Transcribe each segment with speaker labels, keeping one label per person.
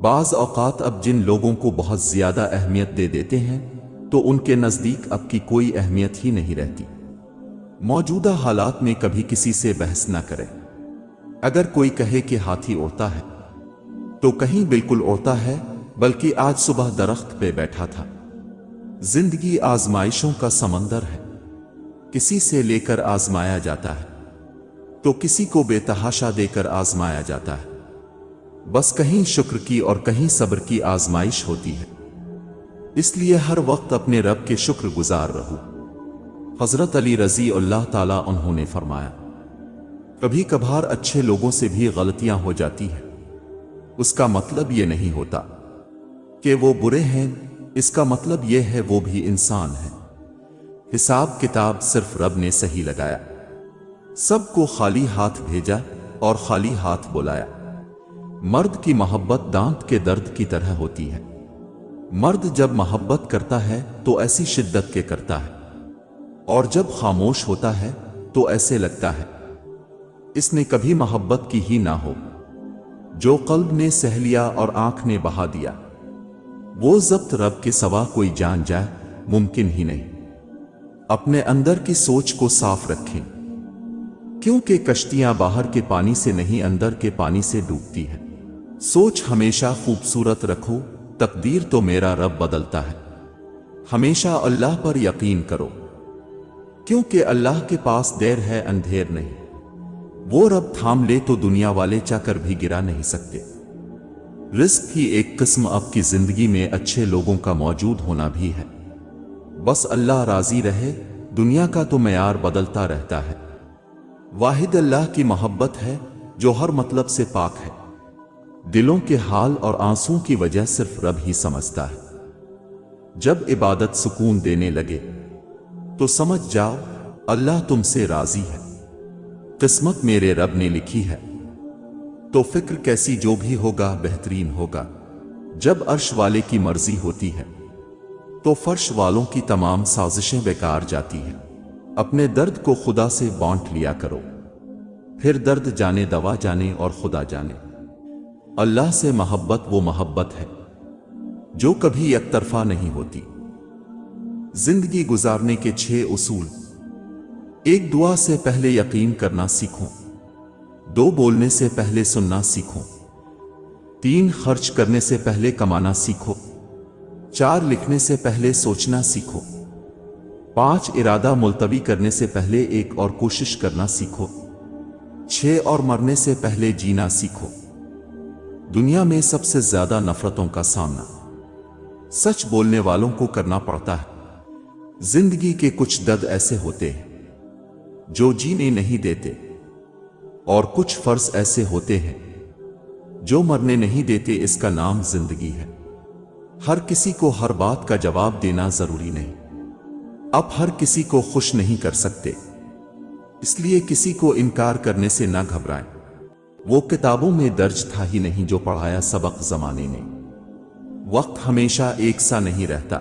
Speaker 1: بعض اوقات اب جن لوگوں کو بہت زیادہ اہمیت دے دیتے ہیں تو ان کے نزدیک اب کی کوئی اہمیت ہی نہیں رہتی۔ موجودہ حالات میں کبھی کسی سے بحث نہ کریں۔ اگر کوئی کہے کہ ہاتھی اڑتا ہے تو کہیں بالکل اڑتا ہے، بلکہ آج صبح درخت پہ بیٹھا تھا۔ زندگی آزمائشوں کا سمندر ہے، کسی سے لے کر آزمایا جاتا ہے تو کسی کو بے تحاشا دے کر آزمایا جاتا ہے۔ بس کہیں شکر کی اور کہیں صبر کی آزمائش ہوتی ہے، اس لیے ہر وقت اپنے رب کے شکر گزار رہو۔ حضرت علی رضی اللہ تعالیٰ عنہ نے فرمایا، کبھی کبھار اچھے لوگوں سے بھی غلطیاں ہو جاتی ہیں، اس کا مطلب یہ نہیں ہوتا کہ وہ برے ہیں، اس کا مطلب یہ ہے وہ بھی انسان ہیں۔ حساب کتاب صرف رب نے صحیح لگایا، سب کو خالی ہاتھ بھیجا اور خالی ہاتھ بلایا۔ مرد کی محبت دانت کے درد کی طرح ہوتی ہے۔ مرد جب محبت کرتا ہے تو ایسی شدت کے کرتا ہے، اور جب خاموش ہوتا ہے تو ایسے لگتا ہے اس نے کبھی محبت کی ہی نہ ہو۔ جو قلب نے سہ لیا اور آنکھ نے بہا دیا، وہ ضبط رب کے سوا کوئی جان جائے ممکن ہی نہیں۔ اپنے اندر کی سوچ کو صاف رکھیں، کیونکہ کشتیاں باہر کے پانی سے نہیں اندر کے پانی سے ڈوبتی ہیں۔ سوچ ہمیشہ خوبصورت رکھو، تقدیر تو میرا رب بدلتا ہے۔ ہمیشہ اللہ پر یقین کرو، کیونکہ اللہ کے پاس دیر ہے اندھیر نہیں۔ وہ رب تھام لے تو دنیا والے چاہ کر بھی گرا نہیں سکتے۔ رزق کی ایک قسم آپ کی زندگی میں اچھے لوگوں کا موجود ہونا بھی ہے۔ بس اللہ راضی رہے، دنیا کا تو معیار بدلتا رہتا ہے۔ واحد اللہ کی محبت ہے جو ہر مطلب سے پاک ہے۔ دلوں کے حال اور آنسوں کی وجہ صرف رب ہی سمجھتا ہے۔ جب عبادت سکون دینے لگے تو سمجھ جاؤ اللہ تم سے راضی ہے۔ قسمت میرے رب نے لکھی ہے تو فکر کیسی جو بھی ہوگا بہترین ہوگا۔ جب عرش والے کی مرضی ہوتی ہے تو فرش والوں کی تمام سازشیں بیکار جاتی ہیں۔ اپنے درد کو خدا سے بانٹ لیا کرو، پھر درد جانے دوا جانے اور خدا جانے۔ اللہ سے محبت وہ محبت ہے جو کبھی یک طرفہ نہیں ہوتی۔ زندگی گزارنے کے 6 اصول: 1 دعا سے پہلے یقین کرنا سیکھو، 2 بولنے سے پہلے سننا سیکھو، 3 خرچ کرنے سے پہلے کمانا سیکھو، 4 لکھنے سے پہلے سوچنا سیکھو، 5 ارادہ ملتوی کرنے سے پہلے ایک اور کوشش کرنا سیکھو، 6 اور مرنے سے پہلے جینا سیکھو۔ دنیا میں سب سے زیادہ نفرتوں کا سامنا سچ بولنے والوں کو کرنا پڑتا ہے۔ زندگی کے کچھ درد ایسے ہوتے ہیں جو جینے نہیں دیتے، اور کچھ فرض ایسے ہوتے ہیں جو مرنے نہیں دیتے۔ اس کا نام زندگی ہے۔ ہر کسی کو ہر بات کا جواب دینا ضروری نہیں۔ آپ ہر کسی کو خوش نہیں کر سکتے، اس لیے کسی کو انکار کرنے سے نہ گھبرائیں۔ وہ کتابوں میں درج تھا ہی نہیں جو پڑھایا سبق زمانے نے۔ وقت ہمیشہ ایک سا نہیں رہتا،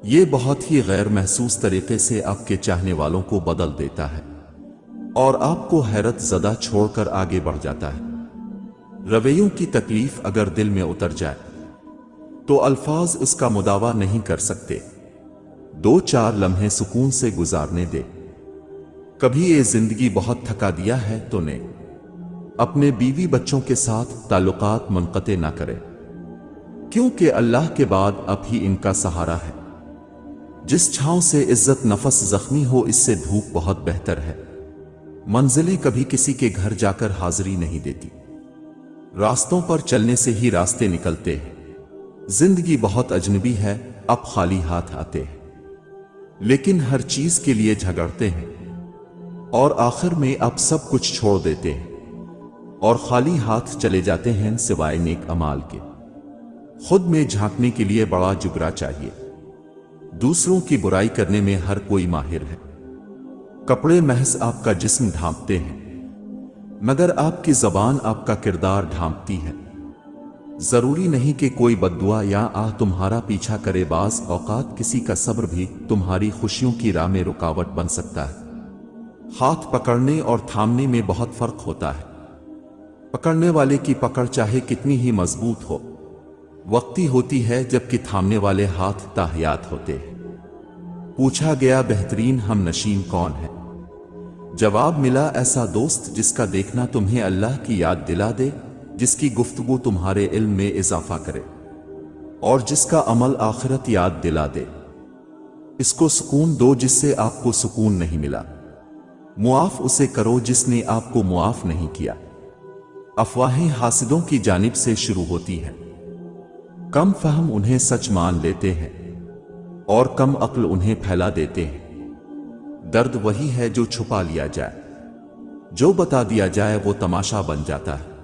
Speaker 1: یہ بہت ہی غیر محسوس طریقے سے آپ کے چاہنے والوں کو بدل دیتا ہے اور آپ کو حیرت زدہ چھوڑ کر آگے بڑھ جاتا ہے۔ رویوں کی تکلیف اگر دل میں اتر جائے تو الفاظ اس کا مداوا نہیں کر سکتے۔ 2-4 لمحے سکون سے گزارنے دے۔ کبھی یہ زندگی بہت تھکا دیا ہے تو نے اپنے بیوی بچوں کے ساتھ تعلقات منقطع نہ کرے، کیونکہ اللہ کے بعد اب ہی ان کا سہارا ہے۔ جس چھاؤں سے عزت نفس زخمی ہو اس سے دھوپ بہت بہتر ہے۔ منزلیں کبھی کسی کے گھر جا کر حاضری نہیں دیتی، راستوں پر چلنے سے ہی راستے نکلتے ہیں۔ زندگی بہت اجنبی ہے، اب خالی ہاتھ آتے ہیں لیکن ہر چیز کے لیے جھگڑتے ہیں، اور آخر میں اب سب کچھ چھوڑ دیتے ہیں اور خالی ہاتھ چلے جاتے ہیں سوائے نیک اعمال کے۔ خود میں جھانکنے کے لیے بڑا جگرا چاہیے۔ دوسروں کی برائی کرنے میں ہر کوئی ماہر ہے۔ کپڑے محض آپ کا جسم ڈھانپتے ہیں، مگر آپ کی زبان آپ کا کردار ڈھانپتی ہے۔ ضروری نہیں کہ کوئی بددعا یا آہ تمہارا پیچھا کرے، بعض اوقات کسی کا صبر بھی تمہاری خوشیوں کی راہ میں رکاوٹ بن سکتا ہے۔ ہاتھ پکڑنے اور تھامنے میں بہت فرق ہوتا ہے۔ پکڑنے والے کی پکڑ چاہے کتنی ہی مضبوط ہو، وقتی ہوتی ہے جبکہ تھامنے والے ہاتھ تاحیات ہوتے ہیں۔ پوچھا گیا بہترین ہم نشین کون ہے؟ جواب ملا ایسا دوست جس کا دیکھنا تمہیں اللہ کی یاد دلا دے، جس کی گفتگو تمہارے علم میں اضافہ کرے، اور جس کا عمل آخرت یاد دلا دے۔ اس کو سکون دو جس سے آپ کو سکون نہیں ملا، معاف اسے کرو جس نے آپ کو معاف نہیں کیا۔ افواہیں حاسدوں کی جانب سے شروع ہوتی ہیں، کم فہم انہیں سچ مان لیتے ہیں اور کم عقل انہیں پھیلا دیتے ہیں۔ درد وہی ہے جو چھپا لیا جائے، جو بتا دیا جائے وہ تماشا بن جاتا ہے۔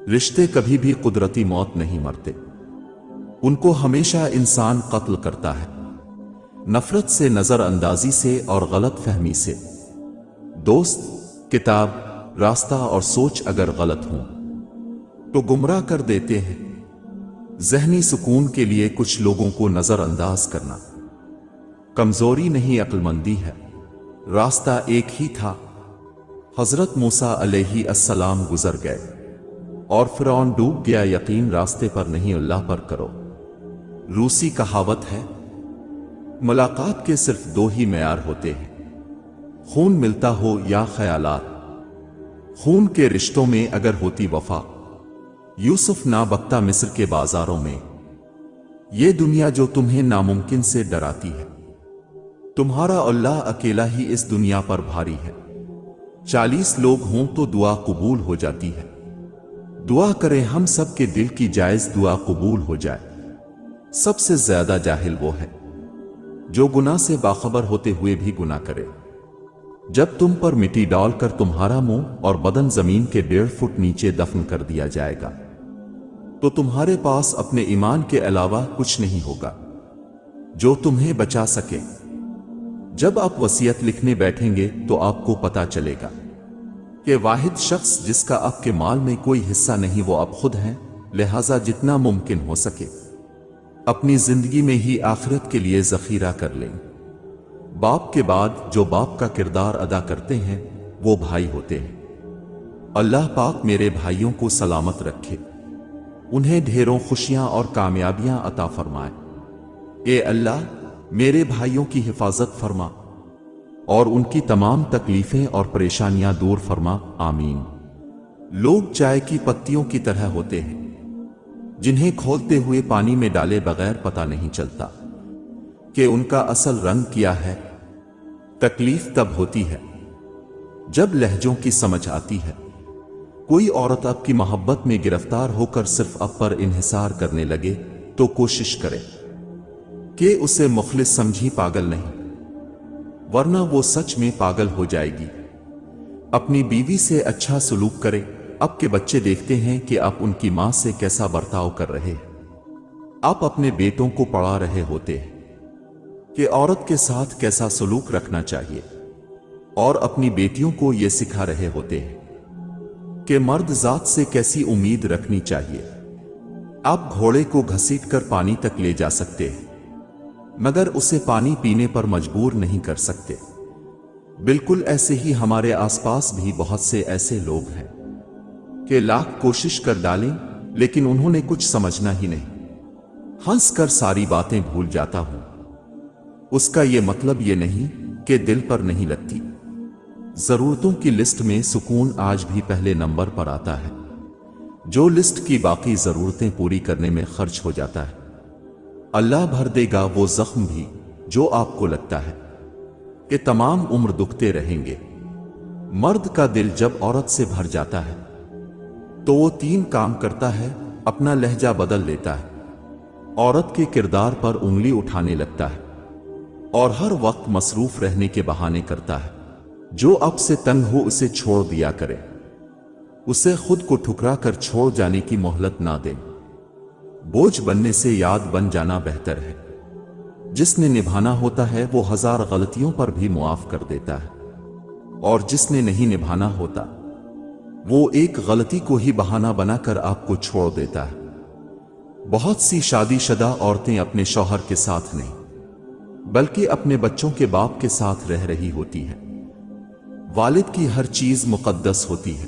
Speaker 1: رشتے کبھی بھی قدرتی موت نہیں مرتے، ان کو ہمیشہ انسان قتل کرتا ہے، نفرت سے، نظر اندازی سے اور غلط فہمی سے۔ دوست، کتاب، راستہ اور سوچ اگر غلط ہوں تو گمراہ کر دیتے ہیں۔ ذہنی سکون کے لیے کچھ لوگوں کو نظر انداز کرنا کمزوری نہیں، عقل مندی ہے۔ راستہ ایک ہی تھا، حضرت موسیٰ علیہ السلام گزر گئے اور فرعون ڈوب گیا۔ یقین راستے پر نہیں، اللہ پر کرو۔ روسی کہاوت ہے، ملاقات کے صرف دو ہی معیار ہوتے ہیں، خون ملتا ہو یا خیالات۔ خون کے رشتوں میں اگر ہوتی وفا، یوسف نہ بکتا مصر کے بازاروں میں۔ یہ دنیا جو تمہیں ناممکن سے ڈراتی ہے، تمہارا اللہ اکیلا ہی اس دنیا پر بھاری ہے۔ 40 لوگ ہوں تو دعا قبول ہو جاتی ہے۔ دعا کریں ہم سب کے دل کی جائز دعا قبول ہو جائے۔ سب سے زیادہ جاہل وہ ہے جو گناہ سے باخبر ہوتے ہوئے بھی گناہ کرے۔ جب تم پر مٹی ڈال کر تمہارا منہ اور بدن زمین کے 1.5 فٹ نیچے دفن کر دیا جائے گا تو تمہارے پاس اپنے ایمان کے علاوہ کچھ نہیں ہوگا جو تمہیں بچا سکے۔ جب آپ وصیت لکھنے بیٹھیں گے تو آپ کو پتا چلے گا کہ واحد شخص جس کا آپ کے مال میں کوئی حصہ نہیں وہ آپ خود ہیں، لہذا جتنا ممکن ہو سکے اپنی زندگی میں ہی آخرت کے لیے ذخیرہ کر لیں۔ باپ کے بعد جو باپ کا کردار ادا کرتے ہیں وہ بھائی ہوتے ہیں۔ اللہ پاک میرے بھائیوں کو سلامت رکھے، انہیں ڈھیروں خوشیاں اور کامیابیاں عطا فرمائے۔ اے اللہ میرے بھائیوں کی حفاظت فرما اور ان کی تمام تکلیفیں اور پریشانیاں دور فرما، آمین۔ لوگ چائے کی پتیوں کی طرح ہوتے ہیں جنہیں کھولتے ہوئے پانی میں ڈالے بغیر پتہ نہیں چلتا کہ ان کا اصل رنگ کیا ہے۔ تکلیف تب ہوتی ہے جب لہجوں کی سمجھ آتی ہے۔ کوئی عورت آپ کی محبت میں گرفتار ہو کر صرف آپ پر انحصار کرنے لگے تو کوشش کرے کہ اسے مخلص سمجھی، پاگل نہیں، ورنہ وہ سچ میں پاگل ہو جائے گی۔ اپنی بیوی سے اچھا سلوک کرے۔ اب کے بچے دیکھتے ہیں کہ آپ ان کی ماں سے کیسا برتاؤ کر رہے ہیں۔ آپ اپنے بیٹوں کو پڑھا رہے ہوتے ہیں کہ عورت کے ساتھ کیسا سلوک رکھنا چاہیے، اور اپنی بیٹیوں کو یہ سکھا رہے ہوتے ہیں کہ مرد ذات سے کیسی امید رکھنی چاہیے۔ آپ گھوڑے کو گھسیٹ کر پانی تک لے جا سکتے ہیں مگر اسے پانی پینے پر مجبور نہیں کر سکتے۔ بالکل ایسے ہی ہمارے آس پاس بھی بہت سے ایسے لوگ ہیں کہ لاکھ کوشش کر ڈالیں لیکن انہوں نے کچھ سمجھنا ہی نہیں۔ ہنس کر ساری باتیں بھول جاتا ہوں، اس کا یہ مطلب یہ نہیں کہ دل پر نہیں لگتی۔ ضرورتوں کی لسٹ میں سکون آج بھی پہلے نمبر پر آتا ہے، جو لسٹ کی باقی ضرورتیں پوری کرنے میں خرچ ہو جاتا ہے۔ اللہ بھر دے گا وہ زخم بھی جو آپ کو لگتا ہے کہ تمام عمر دکھتے رہیں گے۔ مرد کا دل جب عورت سے بھر جاتا ہے تو وہ 3 کام کرتا ہے، اپنا لہجہ بدل لیتا ہے، عورت کے کردار پر انگلی اٹھانے لگتا ہے اور ہر وقت مصروف رہنے کے بہانے کرتا ہے۔ جو اب سے تنگ ہو اسے چھوڑ دیا کرے، اسے خود کو ٹھکرا کر چھوڑ جانے کی مہلت نہ دیں۔ بوجھ بننے سے یاد بن جانا بہتر ہے۔ جس نے نبھانا ہوتا ہے وہ 1000 غلطیوں پر بھی معاف کر دیتا ہے، اور جس نے نہیں نبھانا ہوتا وہ ایک غلطی کو ہی بہانہ بنا کر آپ کو چھوڑ دیتا ہے۔ بہت سی شادی شدہ عورتیں اپنے شوہر کے ساتھ نہیں بلکہ اپنے بچوں کے باپ کے ساتھ رہ رہی ہوتی ہیں۔ والد کی ہر چیز مقدس ہوتی ہے،